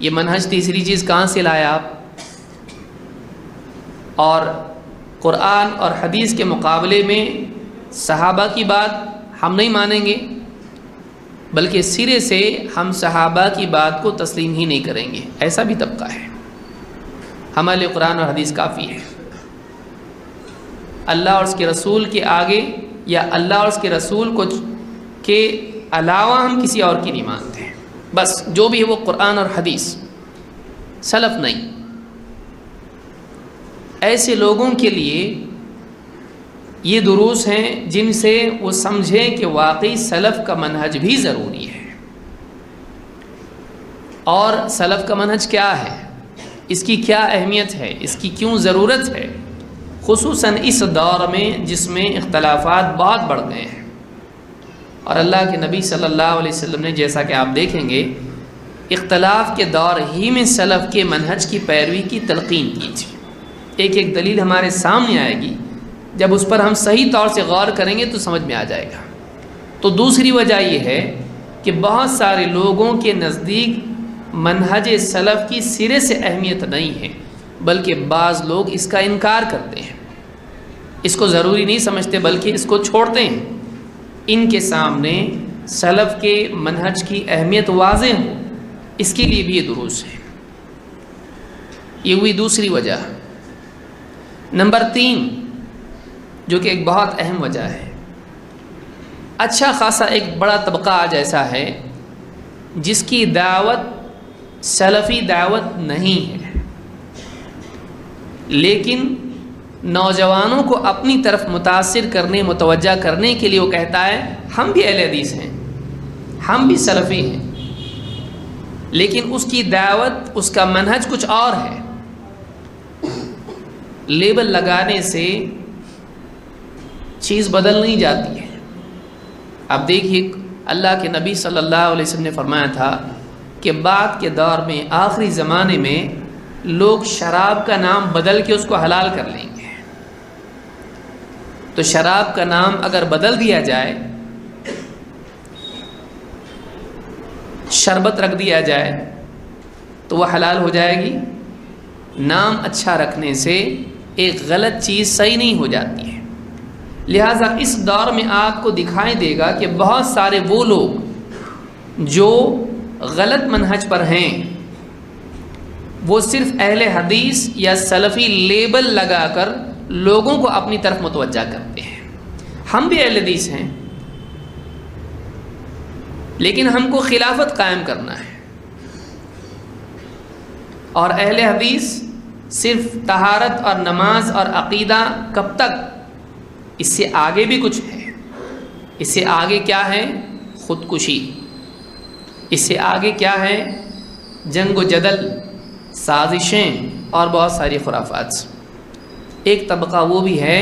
یہ منہج تیسری چیز کہاں سے لایا آپ؟ اور قرآن اور حدیث کے مقابلے میں صحابہ کی بات ہم نہیں مانیں گے، بلکہ سرے سے ہم صحابہ کی بات کو تسلیم ہی نہیں کریں گے، ایسا بھی طبقہ ہے۔ ہمارے لیے قرآن اور حدیث کافی ہے۔ اللہ اور اس کے رسول کے آگے یا اللہ اور اس کے رسول کو کے علاوہ ہم کسی اور کی نہیں مانتے ہیں، بس جو بھی ہے وہ قرآن اور حدیث، سلف نہیں۔ ایسے لوگوں کے لیے یہ دروس ہیں جن سے وہ سمجھیں کہ واقعی سلف کا منہج بھی ضروری ہے، اور سلف کا منہج کیا ہے، اس کی کیا اہمیت ہے، اس کی کیوں ضرورت ہے، خصوصاً اس دور میں جس میں اختلافات بہت بڑھ گئے ہیں۔ اور اللہ کے نبی صلی اللہ علیہ وسلم نے، جیسا کہ آپ دیکھیں گے، اختلاف کے دور ہی میں سلف کے منہج کی پیروی کی تلقین کی تھی۔ ایک ایک دلیل ہمارے سامنے آئے گی، جب اس پر ہم صحیح طور سے غور کریں گے تو سمجھ میں آ جائے گا۔ تو دوسری وجہ یہ ہے کہ بہت سارے لوگوں کے نزدیک منہج سلف کی سرے سے اہمیت نہیں ہے، بلکہ بعض لوگ اس کا انکار کرتے ہیں، اس کو ضروری نہیں سمجھتے بلکہ اس کو چھوڑتے ہیں۔ ان کے سامنے سلف کے منہج کی اہمیت واضح ہو، اس کے لیے بھی یہ دروس ہے۔ یہ ہوئی دوسری وجہ۔ نمبر 3، جو کہ ایک بہت اہم وجہ ہے، اچھا خاصا ایک بڑا طبقہ آج ایسا ہے جس کی دعوت سلفی دعوت نہیں ہے، لیکن نوجوانوں کو اپنی طرف متاثر کرنے، متوجہ کرنے کے لیے وہ کہتا ہے ہم بھی اہل حدیث ہیں، ہم بھی سلفی ہیں، لیکن اس کی دعوت، اس کا منہج کچھ اور ہے۔ لیبل لگانے سے چیز بدل نہیں جاتی ہے۔ اب دیکھیے، اللہ کے نبی صلی اللہ علیہ وسلم نے فرمایا تھا کہ بعد کے دور میں، آخری زمانے میں، لوگ شراب کا نام بدل کے اس کو حلال کر لیں گے۔ تو شراب کا نام اگر بدل دیا جائے، شربت رکھ دیا جائے، تو وہ حلال ہو جائے گی؟ نام اچھا رکھنے سے ایک غلط چیز صحیح نہیں ہو جاتی ہے۔ لہٰذا اس دور میں آپ کو دکھائی دے گا کہ بہت سارے وہ لوگ جو غلط منہج پر ہیں، وہ صرف اہل حدیث یا سلفی لیبل لگا کر لوگوں کو اپنی طرف متوجہ کرتے ہیں۔ ہم بھی اہل حدیث ہیں، لیکن ہم کو خلافت قائم کرنا ہے، اور اہل حدیث صرف طہارت اور نماز اور عقیدہ کب تک؟ اس سے آگے بھی کچھ ہے۔ اس سے آگے کیا ہے؟ خودکشی۔ اس سے آگے کیا ہے؟ جنگ و جدل، سازشیں اور بہت ساری خرافات۔ ایک طبقہ وہ بھی ہے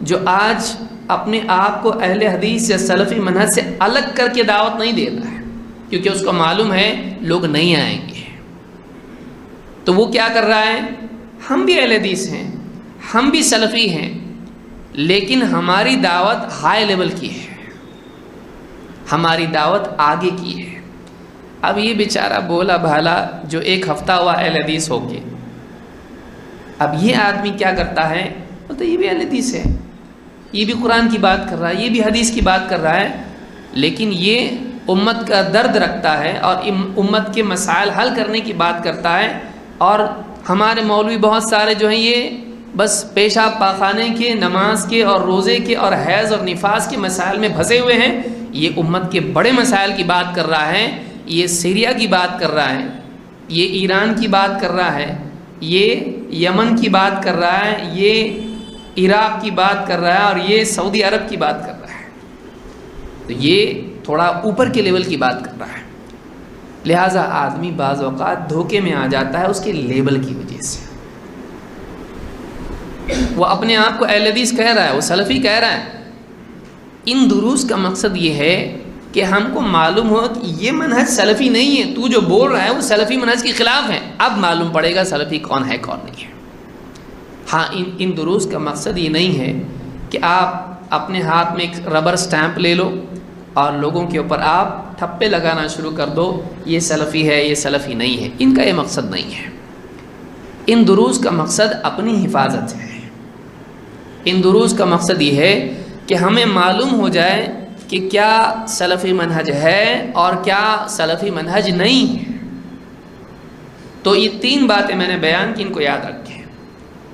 جو آج اپنے آپ کو اہل حدیث یا سلفی منہج سے الگ کر کے دعوت نہیں دے رہا ہے، کیونکہ اس کو معلوم ہے لوگ نہیں آئیں گے۔ تو وہ کیا کر رہا ہے؟ ہم بھی اہل حدیث ہیں، ہم بھی سلفی ہیں، لیکن ہماری دعوت ہائی لیول کی ہے، ہماری دعوت آگے کی ہے۔ اب یہ بیچارہ بولا بھالا جو ایک ہفتہ ہوا اہل حدیث ہو کے، اب یہ آدمی کیا کرتا ہے؟ بولتا یہ بھی اہل حدیث ہے، یہ بھی قرآن کی بات کر رہا ہے، یہ بھی حدیث کی بات کر رہا ہے، لیکن یہ امت کا درد رکھتا ہے اور امت کے مسائل حل کرنے کی بات کرتا ہے، اور ہمارے مولوی بہت سارے جو ہیں یہ بس پیشاب پاخانے کے، نماز کے اور روزے کے اور حیض اور نفاس کے مسائل میں پھنسے ہوئے ہیں۔ یہ امت کے بڑے مسائل کی بات کر رہا ہے، یہ سیریا کی بات کر رہا ہے، یہ ایران کی بات کر رہا ہے، یہ یمن کی بات کر رہا ہے، یہ عراق کی بات کر رہا ہے، اور یہ سعودی عرب کی بات کر رہا ہے۔ تو یہ تھوڑا اوپر کے لیول کی بات کر رہا ہے۔ لہٰذا آدمی بعض اوقات دھوکے میں آ جاتا ہے اس کے لیبل کی وجہ سے۔ وہ اپنے آپ کو اہل حدیث کہہ رہا ہے، وہ سلفی کہہ رہا ہے۔ ان دروس کا مقصد یہ ہے کہ ہم کو معلوم ہو کہ یہ منہج سلفی نہیں ہے، تو جو بول رہا ہے وہ سلفی منہج کے خلاف ہے۔ اب معلوم پڑے گا سلفی کون ہے کون نہیں ہے۔ ہاں، ان دروس کا مقصد یہ نہیں ہے کہ آپ اپنے ہاتھ میں ایک ربر سٹیمپ لے لو اور لوگوں کے اوپر آپ ٹھپے لگانا شروع کر دو، یہ سلفی ہے، یہ سلفی نہیں ہے۔ ان کا یہ مقصد نہیں ہے۔ ان دروس کا مقصد اپنی حفاظت ہے۔ ان دروس کا مقصد یہ ہے کہ ہمیں معلوم ہو جائے کہ کیا سلفی منہج ہے اور کیا سلفی منہج نہیں ہے۔ تو یہ 3 باتیں میں نے بیان کی، ان کو یاد رکھیں۔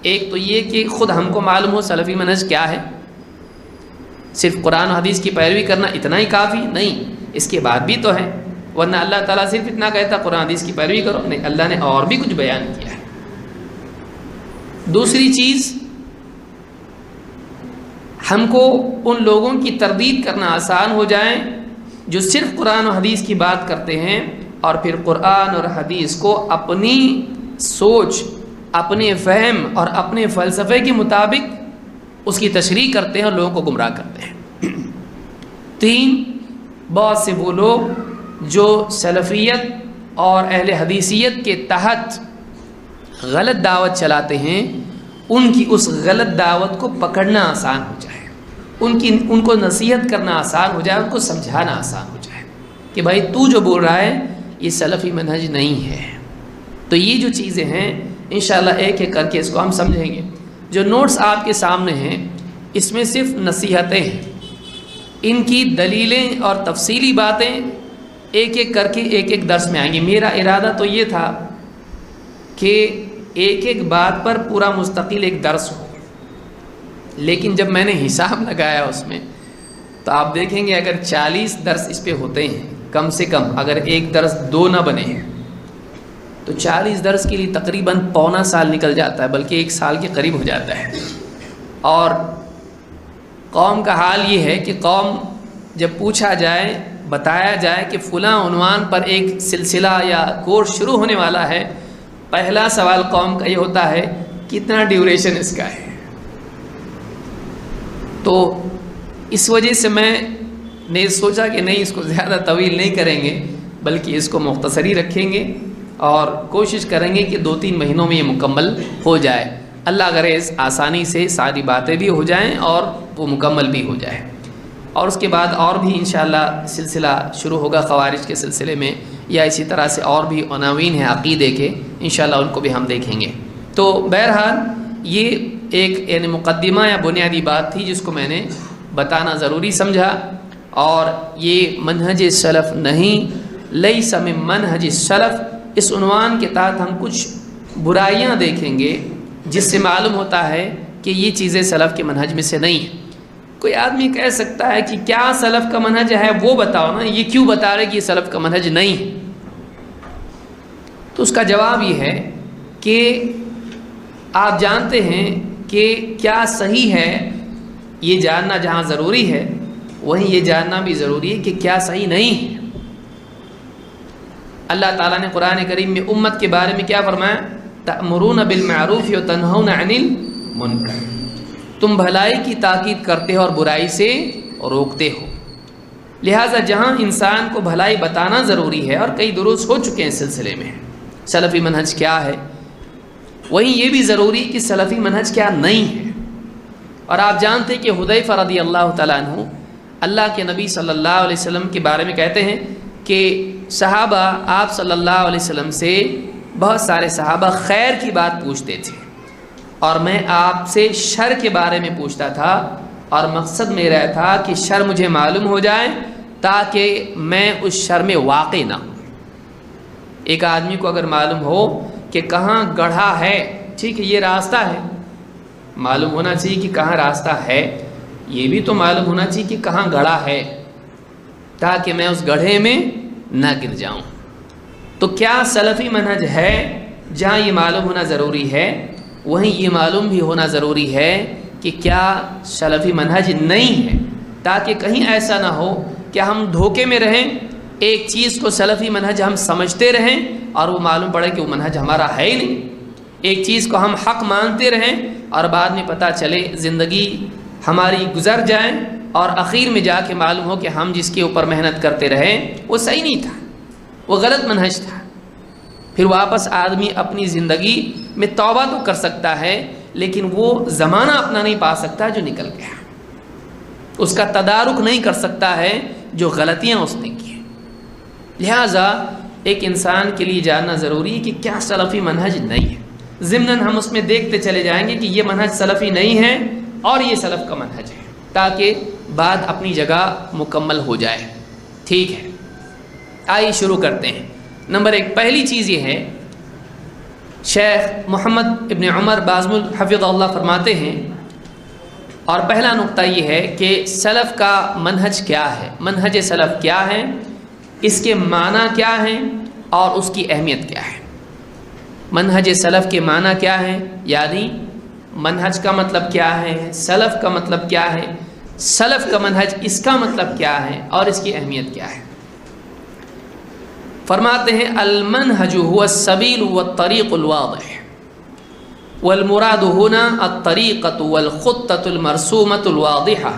ایک تو یہ کہ خود ہم کو معلوم ہو سلفی منہج کیا ہے۔ صرف قرآن و حدیث کی پیروی کرنا اتنا ہی کافی نہیں، اس کے بعد بھی تو ہے، ورنہ اللہ تعالیٰ صرف اتنا کہتا قرآن حدیث کی پیروی کرو، نہیں، اللہ نے اور بھی کچھ بیان کیا ہے۔ دوسری چیز، ہم کو ان لوگوں کی تردید کرنا آسان ہو جائے جو صرف قرآن و حدیث کی بات کرتے ہیں اور پھر قرآن اور حدیث کو اپنی سوچ، اپنے فہم اور اپنے فلسفے کے مطابق اس کی تشریح کرتے ہیں اور لوگوں کو گمراہ کرتے ہیں۔ 3، بہت سے وہ لوگ جو سلفیت اور اہل حدیثیت کے تحت غلط دعوت چلاتے ہیں، ان کی اس غلط دعوت کو پکڑنا آسان ہو جائے، ان کو نصیحت کرنا آسان ہو جائے، ان کو سمجھانا آسان ہو جائے کہ بھائی تو جو بول رہا ہے یہ سلفی منہج نہیں ہے۔ تو یہ جو چیزیں ہیں انشاءاللہ ایک ایک کر کے اس کو ہم سمجھیں گے۔ جو نوٹس آپ کے سامنے ہیں اس میں صرف نصیحتیں ہیں، ان کی دلیلیں اور تفصیلی باتیں ایک ایک کر کے ایک ایک درس میں آئیں گے۔ میرا ارادہ تو یہ تھا کہ ایک ایک بات پر پورا مستقل ایک درس ہو، لیکن جب میں نے حساب لگایا اس میں تو آپ دیکھیں گے اگر 40 درس اس پہ ہوتے ہیں کم سے کم، اگر ایک درس 2 نہ بنے تو 40 درس کے لیے تقریباً پونا سال نکل جاتا ہے، بلکہ 1 سال کے قریب ہو جاتا ہے۔ اور قوم کا حال یہ ہے کہ قوم جب پوچھا جائے، بتایا جائے کہ فلاں عنوان پر ایک سلسلہ یا کورس شروع ہونے والا ہے، پہلا سوال قوم کا یہ ہوتا ہے کتنا ڈیوریشن اس کا ہے۔ تو اس وجہ سے میں نے سوچا کہ نہیں، اس کو زیادہ طویل نہیں کریں گے بلکہ اس کو مختصر ہی رکھیں گے اور کوشش کریں گے کہ 2-3 مہینوں میں یہ مکمل ہو جائے۔ اللہ کرے آسانی سے ساری باتیں بھی ہو جائیں اور وہ مکمل بھی ہو جائے۔ اور اس کے بعد اور بھی انشاءاللہ سلسلہ شروع ہوگا خوارج کے سلسلے میں، یا اسی طرح سے اور بھی عناوین ہیں عقیدے کے، انشاءاللہ ان کو بھی ہم دیکھیں گے۔ تو بہرحال یہ ایک یعنی مقدمہ یا بنیادی بات تھی جس کو میں نے بتانا ضروری سمجھا۔ اور یہ منہج سلف نہیں، لیس من منہج السلف، اس عنوان کے تحت ہم کچھ برائیاں دیکھیں گے جس سے معلوم ہوتا ہے کہ یہ چیزیں سلف کے منہج میں سے نہیں ہیں۔ کوئی آدمی کہہ سکتا ہے کہ کیا سلف کا منہج ہے وہ بتاؤ نا، یہ کیوں بتا رہے کہ یہ سلف کا منہج نہیں ہے؟ تو اس کا جواب یہ ہے کہ آپ جانتے ہیں کہ کیا صحیح ہے یہ جاننا جہاں ضروری ہے، وہیں یہ جاننا بھی ضروری ہے کہ کیا صحیح نہیں ہے۔ اللہ تعالیٰ نے قرآن کریم میں امت کے بارے میں کیا فرمایا؟ تأمرون بالمعروف وتنہون عن المنکر، تم بھلائی کی تاکید کرتے ہو اور برائی سے روکتے ہو۔ لہٰذا جہاں انسان کو بھلائی بتانا ضروری ہے، اور کئی دروس ہو چکے ہیں اس سلسلے میں سلفی منہج کیا ہے، وہیں یہ بھی ضروری کہ سلفی منہج کیا نہیں ہے۔ اور آپ جانتے کہ حذیفہ رضی اللہ تعالیٰ عنہ اللہ کے نبی صلی اللہ علیہ وسلم کے بارے میں کہتے ہیں کہ صحابہ آپ صلی اللہ علیہ وسلم سے، بہت سارے صحابہ خیر کی بات پوچھتے تھے اور میں آپ سے شر کے بارے میں پوچھتا تھا، اور مقصد میرا تھا کہ شر مجھے معلوم ہو جائے تاکہ میں اس شر میں واقع نہ ہوں۔ ایک آدمی کو اگر معلوم ہو کہ کہاں گڑھا ہے، ٹھیک ہے یہ راستہ ہے، معلوم ہونا چاہیے کہ کہاں راستہ ہے، یہ بھی تو معلوم ہونا چاہیے کہ کہاں گڑھا ہے تاکہ میں اس گڑھے میں نہ گر جاؤں۔ تو کیا سلفی منہج ہے؟ جہاں یہ معلوم ہونا ضروری ہے وہیں یہ معلوم بھی ہونا ضروری ہے کہ کیا سلفی منہج نہیں ہے، تاکہ کہیں ایسا نہ ہو کہ ہم دھوکے میں رہیں، ایک چیز کو سلفی منہج ہم سمجھتے رہیں اور وہ معلوم پڑے کہ وہ منہج ہمارا ہے ہی نہیں، ایک چیز کو ہم حق مانتے رہیں اور بعد میں پتہ چلے زندگی ہماری گزر جائیں اور اخیر میں جا کے معلوم ہو کہ ہم جس کے اوپر محنت کرتے رہیں وہ صحیح نہیں تھا، وہ غلط منہج تھا۔ پھر واپس آدمی اپنی زندگی میں توبہ تو کر سکتا ہے لیکن وہ زمانہ اپنا نہیں پا سکتا جو نکل گیا۔ اس کا تدارک نہیں کر سکتا ہے جو غلطیاں اس نے کی ہیں۔ لہٰذا ایک انسان کے لیے جاننا ضروری ہے کہ کیا سلفی منہج نہیں ہے۔ ضمناً ہم اس میں دیکھتے چلے جائیں گے کہ یہ منہج سلفی نہیں ہے اور یہ سلف کا منہج ہے، تاکہ بات اپنی جگہ مکمل ہو جائے۔ ٹھیک ہے، آئیے شروع کرتے ہیں۔ نمبر 1، پہلی چیز یہ ہے، شیخ محمد ابن عمر بازمل حفظہ اللہ فرماتے ہیں، اور پہلا نقطہ یہ ہے کہ سلف کا منہج کیا ہے، منہج سلف کیا ہے، اس کے معنی کیا ہیں اور اس کی اہمیت کیا ہے۔ منہج سلف کے معنی کیا ہے، یعنی منہج کا مطلب کیا ہے، سلف کا مطلب کیا ہے، سلف کا منہج اس کا مطلب کیا ہے اور اس کی اہمیت کیا ہے۔ فرماتے ہیں المنہج هو السبیل والطریق الواضح والمراد هنا الطریقة والخطة المرسومة الواضحة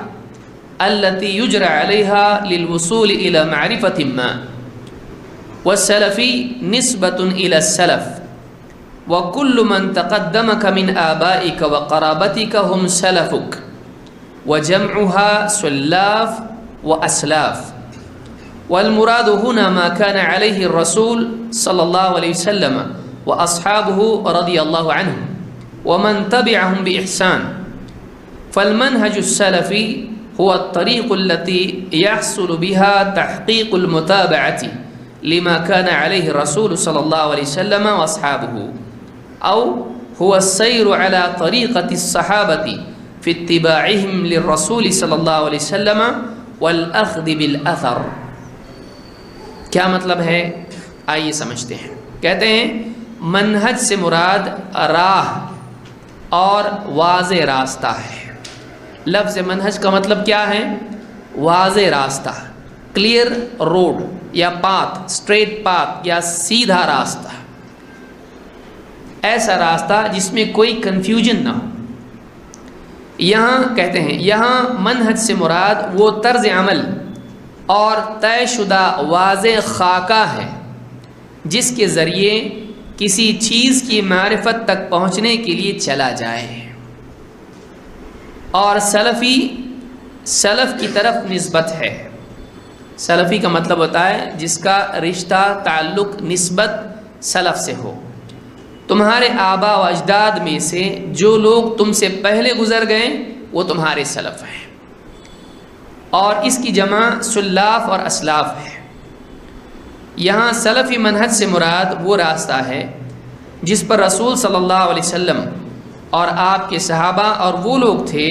التي يجرى عليها للوصول إلى معرفة ما، والسلفي نسبة إلى السلف، وكل من تقدمك من آبائك وقرابتك هم سلفك، وجمعها سلاف وأسلاف، والمراد هنا ما كان عليه الرسول صلى الله عليه وسلم وأصحابه رضي الله عنهم ومن تبعهم بإحسان، فالمنهج السلفي هو الطريق التي يحصل بها تحقيق المتابعة لما كان عليه الرسول صلى الله عليه وسلم وأصحابه، أو هو السير على طريقة الصحابة في اتباعهم للرسول صلى الله عليه وسلم والأخذ بالأثر۔ کیا مطلب ہے، آئیے سمجھتے ہیں۔ کہتے ہیں منہج سے مراد راہ اور واضح راستہ ہے۔ لفظ منہج کا مطلب کیا ہے، واضح راستہ، کلیئر روڈ یا پاتھ، اسٹریٹ پاتھ یا سیدھا راستہ، ایسا راستہ جس میں کوئی کنفیوژن نہ ہو۔ یہاں کہتے ہیں یہاں منہج سے مراد وہ طرز عمل اور طے شدہ واضح خاکہ ہے جس کے ذریعے کسی چیز کی معرفت تک پہنچنے کے لیے چلا جائے، اور سلفی سلف کی طرف نسبت ہے۔ سلفی کا مطلب ہوتا ہے جس کا رشتہ تعلق نسبت سلف سے ہو، تمہارے آبا و اجداد میں سے جو لوگ تم سے پہلے گزر گئے وہ تمہارے سلف ہیں، اور اس کی جمع سلاف اور اسلاف ہے۔ یہاں سلفی منہج سے مراد وہ راستہ ہے جس پر رسول صلی اللہ علیہ وسلم اور آپ کے صحابہ اور وہ لوگ تھے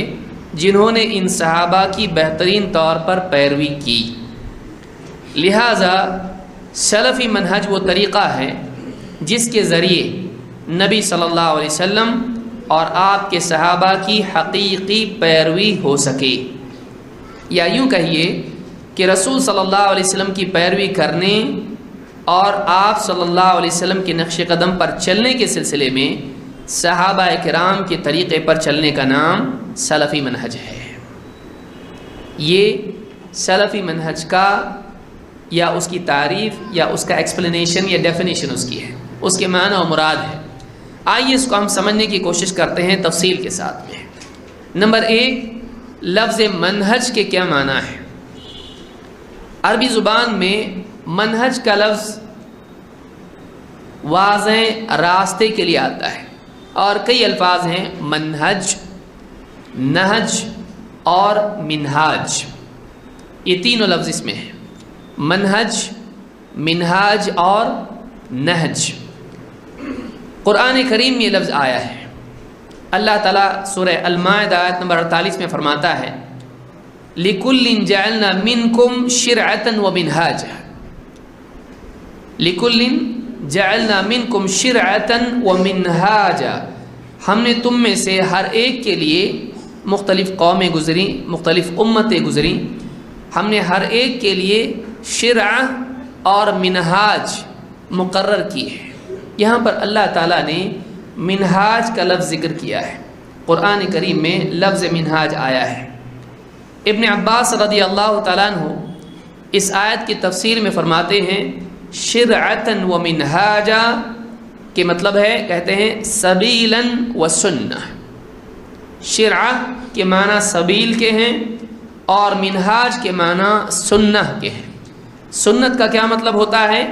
جنہوں نے ان صحابہ کی بہترین طور پر پیروی کی۔ لہٰذا سلفی منہج وہ طریقہ ہے جس کے ذریعے نبی صلی اللہ علیہ وسلم اور آپ کے صحابہ کی حقیقی پیروی ہو سکے، یا یوں کہیے کہ رسول صلی اللہ علیہ وسلم کی پیروی کرنے اور آپ صلی اللہ علیہ وسلم کے نقش قدم پر چلنے کے سلسلے میں صحابہ کرام کے طریقے پر چلنے کا نام سلفی منہج ہے۔ یہ سلفی منہج کا یا اس کی تعریف یا اس کا ایکسپلینیشن یا ڈیفینیشن اس کی ہے، اس کے معنی و مراد ہے۔ آئیے اس کو ہم سمجھنے کی کوشش کرتے ہیں تفصیل کے ساتھ میں۔ نمبر 1، لفظ منہج کے کیا معنی ہے۔ عربی زبان میں منہج کا لفظ واضح راستے کے لیے آتا ہے، اور کئی الفاظ ہیں، منہج، نہج اور منہاج، یہ تینوں لفظ اس میں ہیں، منہج، منہاج اور نہج۔ قرآن کریم میں یہ لفظ آیا ہے۔ اللہ تعالیٰ سورہ المائدہ آیت نمبر 48 میں فرماتا ہے لِكُلٍّ جَعَلْنَا مِنْكُمْ شِرْعَةً وَمِنْهَاجًا، لِكُلٍّ جَعَلْنَا مِنْكُمْ شِرْعَةً وَمِنْهَاجًا، ہم نے تم میں سے ہر ایک کے لیے، مختلف قومیں گزری، مختلف امتیں گزری، ہم نے ہر ایک کے لیے شرع اور منہاج مقرر کی ہے۔ یہاں پر اللہ تعالیٰ نے منہاج کا لفظ ذکر کیا ہے، قرآن کریم میں لفظ منہاج آیا ہے۔ ابن عباس رضی اللہ تعالیٰ عنہ اس آیت کی تفسیر میں فرماتے ہیں شرعتاً و منہاجا کے مطلب ہے، کہتے ہیں سبیلاً و سنہ۔ شرع کے معنی سبیل کے ہیں اور منہاج کے معنی سنہ کے ہیں۔ سنت کا کیا مطلب ہوتا ہے؟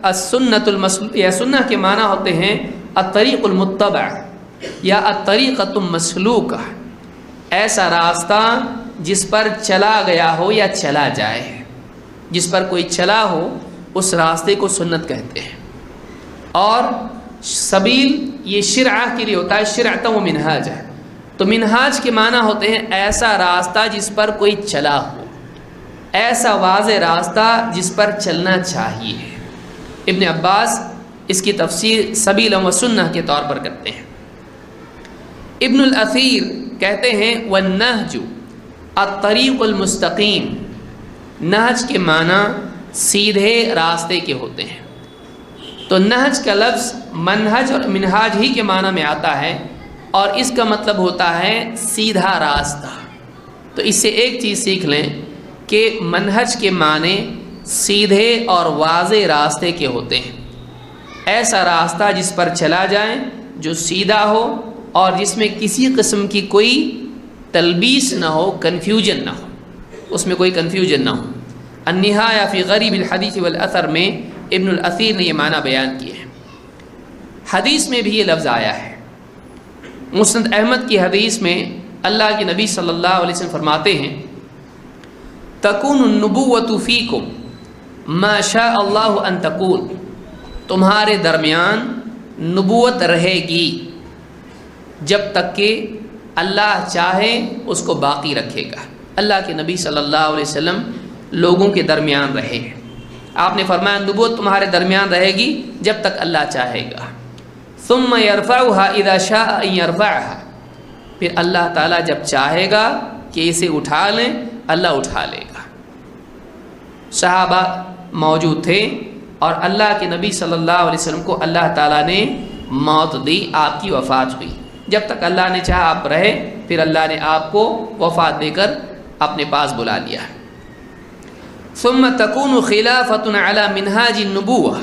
السنت المسلوک، یا سنہ کے معنی ہوتے ہیں الطریق المتبع یا الطریقۃ المسلوکہ، ایسا راستہ جس پر چلا گیا ہو یا چلا جائے، جس پر کوئی چلا ہو اس راستے کو سنت کہتے ہیں۔ اور سبیل یہ شرعہ کے لیے ہوتا ہے، شرعۃ و منہاج ہے، تو منہاج کے معنی ہوتے ہیں ایسا راستہ جس پر کوئی چلا ہو، ایسا واضح راستہ جس پر چلنا چاہیے۔ ابن عباس اس کی تفسیر سبیل و سنہ کے طور پر کرتے ہیں۔ ابن الاثیر کہتے ہیں والنہج الطریق المستقیم، نہج کے معنی سیدھے راستے کے ہوتے ہیں۔ تو نہج کا لفظ منہج اور منہاج ہی کے معنی میں آتا ہے، اور اس کا مطلب ہوتا ہے سیدھا راستہ۔ تو اس سے ایک چیز سیکھ لیں کہ منہج کے معنی سیدھے اور واضح راستے کے ہوتے ہیں، ایسا راستہ جس پر چلا جائے جو سیدھا ہو اور جس میں کسی قسم کی کوئی تلبیس نہ ہو، کنفیوژن نہ ہو، اس میں کوئی کنفیوژن نہ ہو۔ النہایہ فی غریب الحدیث والاثر میں ابن الاثیر نے یہ معنی بیان کیے ہیں۔ حدیث میں بھی یہ لفظ آیا ہے، مسند احمد کی حدیث میں اللہ کے نبی صلی اللہ علیہ وسلم فرماتے ہیں تکون النبوۃ فیکم ما شاء اللہ ان تکون، تمہارے درمیان نبوت رہے گی جب تک کہ اللہ چاہے اس کو باقی رکھے گا۔ اللہ کے نبی صلی اللہ علیہ وسلم لوگوں کے درمیان رہے، آپ نے فرمایا نبوت تمہارے درمیان رہے گی جب تک اللہ چاہے گا۔ ثم يرفعها اذا شاء ان يرفعها، پھر اللہ تعالیٰ جب چاہے گا کہ اسے اٹھا لیں، اللہ اٹھا لے گا۔ صحابہ موجود تھے اور اللہ کے نبی صلی اللہ علیہ وسلم کو اللہ تعالیٰ نے موت دی، آپ کی وفات ہوئی۔ جب تک اللہ نے چاہا آپ رہے، پھر اللہ نے آپ کو وفات دے کر اپنے پاس بلا لیا۔ ثم تکون خلافۃ علی منہاج النبوہ،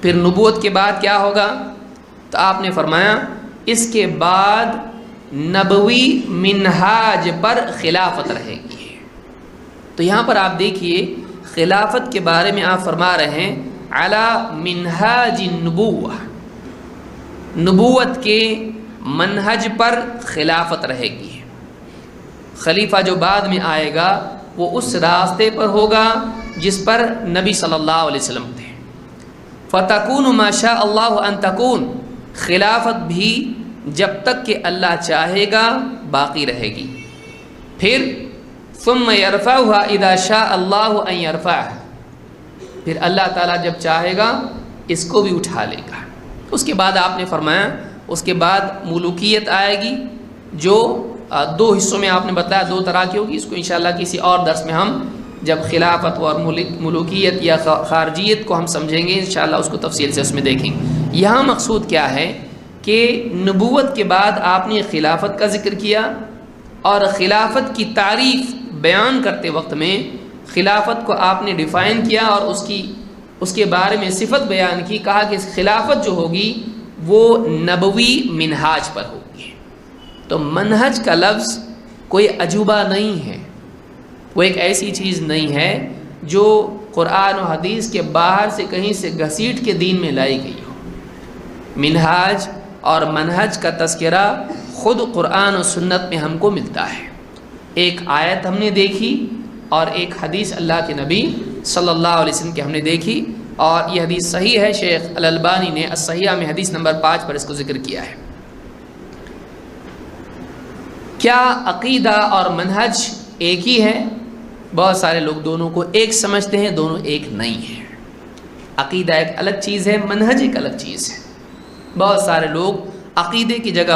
پھر نبوت کے بعد کیا ہوگا؟ تو آپ نے فرمایا اس کے بعد نبوی منہاج پر خلافت رہے گی۔ تو یہاں پر آپ دیکھیے خلافت کے بارے میں آپ فرما رہے ہیں علی منہاج النبوہ، نبوت کے منہج پر خلافت رہے گی۔ خلیفہ جو بعد میں آئے گا وہ اس راستے پر ہوگا جس پر نبی صلی اللہ علیہ وسلم تھے۔ فتکون ما شاء اللہ ان تکون، خلافت بھی جب تک کہ اللہ چاہے گا باقی رہے گی۔ پھر ثم يرفعها اذا شاء اللہ ان يرفعها، پھر اللہ تعالیٰ جب چاہے گا اس کو بھی اٹھا لے گا۔ اس کے بعد آپ نے فرمایا اس کے بعد ملوکیت آئے گی، جو دو حصوں میں آپ نے بتایا دو طرح کی ہوگی۔ اس کو انشاءاللہ کسی اور درس میں ہم جب خلافت اور ملوکیت یا خارجیت کو ہم سمجھیں گے انشاءاللہ اس کو تفصیل سے اس میں دیکھیں گے۔ یہاں مقصود کیا ہے کہ نبوت کے بعد آپ نے خلافت کا ذکر کیا، اور خلافت کی تعریف بیان کرتے وقت میں خلافت کو آپ نے ڈیفائن کیا اور اس کے بارے میں صفت بیان کی، کہا کہ خلافت جو ہوگی وہ نبوی منہاج پر ہوگی۔ تو منہج کا لفظ کوئی عجوبہ نہیں ہے، وہ ایک ایسی چیز نہیں ہے جو قرآن و حدیث کے باہر سے کہیں سے گھسیٹ کے دین میں لائی گئی ہو۔ منہاج اور منہج کا تذکرہ خود قرآن و سنت میں ہم کو ملتا ہے۔ ایک آیت ہم نے دیکھی اور ایک حدیث اللہ کے نبی صلی اللہ علیہ وسلم کی ہم نے دیکھی، اور یہ حدیث صحیح ہے۔ شیخ الالبانی نے الصحیحہ میں حدیث نمبر 5 پر اس کو ذکر کیا ہے۔ کیا عقیدہ اور منہج ایک ہی ہے؟ بہت سارے لوگ دونوں کو ایک سمجھتے ہیں، دونوں ایک نہیں ہیں۔ عقیدہ ایک الگ چیز ہے، منہج ایک الگ چیز ہے۔ بہت سارے لوگ عقیدے کی جگہ